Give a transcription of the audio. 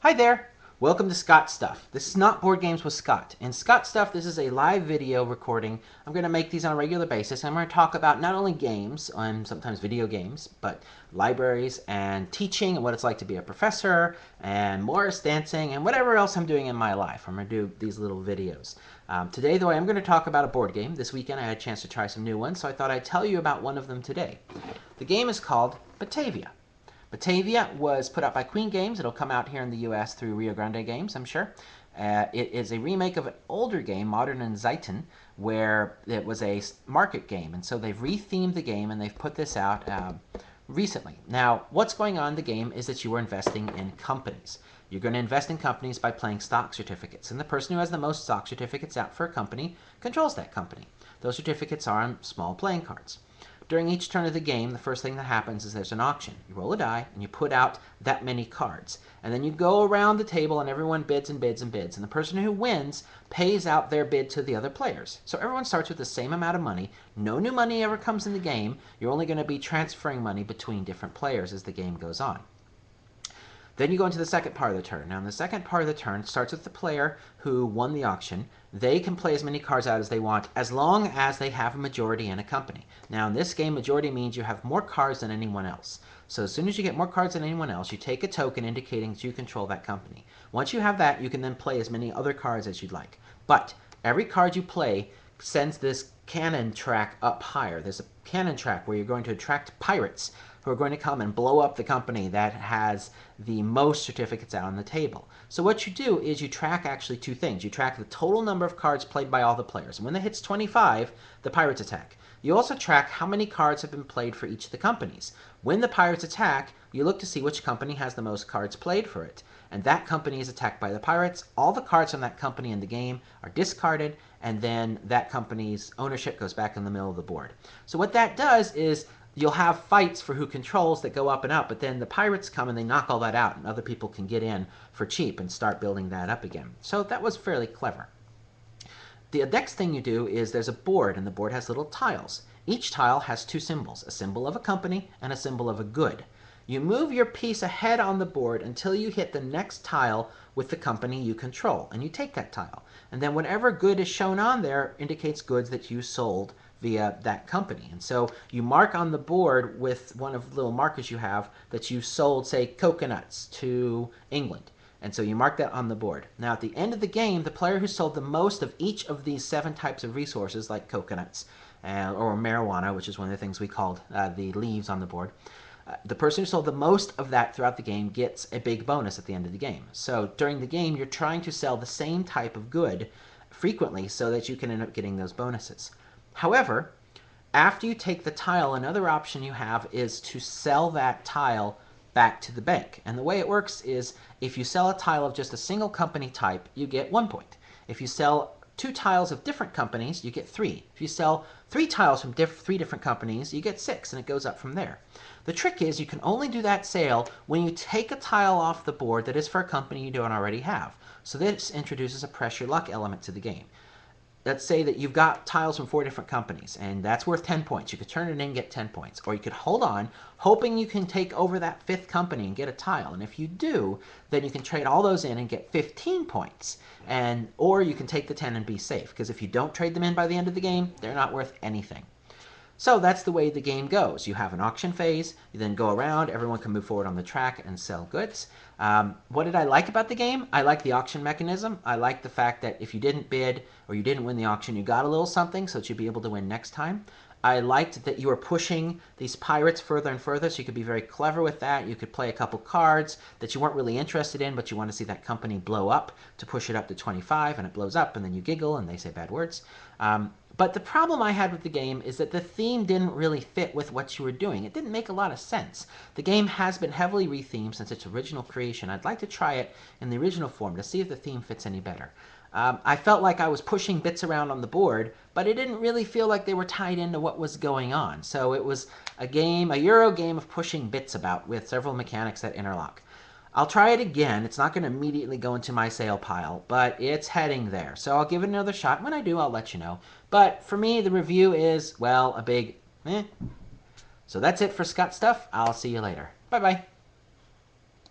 Hi there! Welcome to Scott Stuff. This is not Board Games with Scott. In Scott Stuff, this is a live video recording. I'm going to make these on a regular basis. I'm going to talk about not only games, and sometimes video games, but libraries and teaching and what it's like to be a professor, and Morris dancing, and whatever else I'm doing in my life. I'm going to do these little videos. Today, though, I am going to talk about a board game. This weekend I had a chance to try some new ones, so I thought I'd tell you about one of them today. The game is called Batavia. Batavia was put out by Queen Games. It'll come out here in the U.S. through Rio Grande Games, I'm sure. It is a remake of an older game, Modern and Zeiten, where it was a market game. And so they've rethemed the game and they've put this out recently. Now, what's going on in the game is that you are investing in companies. You're going to invest in companies by playing stock certificates. And the person who has the most stock certificates out for a company controls that company. Those certificates are on small playing cards. During each turn of the game, the first thing that happens is there's an auction. You roll a die, and you put out that many cards. And then you go around the table, and everyone bids and bids and bids. And the person who wins pays out their bid to the other players. So everyone starts with the same amount of money. No new money ever comes in the game. You're only going to be transferring money between different players as the game goes on. Then you go into the second part of the turn. Now, in the second part of the turn starts with the player who won the auction. They can play as many cards out as they want as long as they have a majority in a company. Now, in this game, majority means you have more cards than anyone else. So as soon as you get more cards than anyone else, you take a token indicating that you control that company. Once you have that, you can then play as many other cards as you'd like. But every card you play sends this cannon track up higher. There's a cannon track where you're going to attract pirates who are going to come and blow up the company that has the most certificates out on the table. So what you do is you track actually two things. You track the total number of cards played by all the players. And when it hits 25, the pirates attack. You also track how many cards have been played for each of the companies. When the pirates attack, you look to see which company has the most cards played for it. And that company is attacked by the pirates. All the cards from that company in the game are discarded, and then that company's ownership goes back in the middle of the board. So what that does is you'll have fights for who controls that go up and up, but then the pirates come and they knock all that out, and other people can get in for cheap and start building that up again. So that was fairly clever. The next thing you do is there's a board, and the board has little tiles. Each tile has two symbols, a symbol of a company and a symbol of a good. You move your piece ahead on the board until you hit the next tile with the company you control, and you take that tile. And then whatever good is shown on there indicates goods that you sold via that company. And so you mark on the board with one of the little markers you have that you sold, say, coconuts to England. And so you mark that on the board. Now, at the end of the game, the player who sold the most of each of these 7 types of resources, like coconuts or marijuana, which is one of the things we called the leaves on the board, the person who sold the most of that throughout the game gets a big bonus at the end of the game. So during the game, you're trying to sell the same type of good frequently so that you can end up getting those bonuses. However, after you take the tile, another option you have is to sell that tile back to the bank. And the way it works is if you sell a tile of just a single company type, you get 1 point. If you sell 2 tiles of different companies, you get 3. If you sell 3 tiles from 3 different companies, you get 6, and it goes up from there. The trick is you can only do that sale when you take a tile off the board that is for a company you don't already have. So this introduces a pressure luck element to the game. Let's say that you've got tiles from 4 different companies, and that's worth 10 points. You could turn it in and get 10 points. Or you could hold on, hoping you can take over that 5th company and get a tile. And if you do, then you can trade all those in and get 15 points. Or you can take the 10 and be safe, because if you don't trade them in by the end of the game, they're not worth anything. So that's the way the game goes. You have an auction phase, you then go around, everyone can move forward on the track and sell goods. What did I like about the game? I like the auction mechanism. I like the fact that if you didn't bid or you didn't win the auction, you got a little something so that you'd be able to win next time. I liked that you were pushing these pirates further and further, so you could be very clever with that. You could play a couple cards that you weren't really interested in, but you want to see that company blow up to push it up to 25, and it blows up, and then you giggle, and they say bad words. But the problem I had with the game is that the theme didn't really fit with what you were doing. It didn't make a lot of sense. The game has been heavily rethemed since its original creation. I'd like to try it in the original form to see if the theme fits any better. I felt like I was pushing bits around on the board, but it didn't really feel like they were tied into what was going on. So it was a Euro game of pushing bits about with several mechanics that interlock. I'll try it again. It's not going to immediately go into my sale pile, but it's heading there. So I'll give it another shot. When I do, I'll let you know. But for me, the review is, well, a big eh. So that's it for Scott Stuff. I'll see you later. Bye-bye.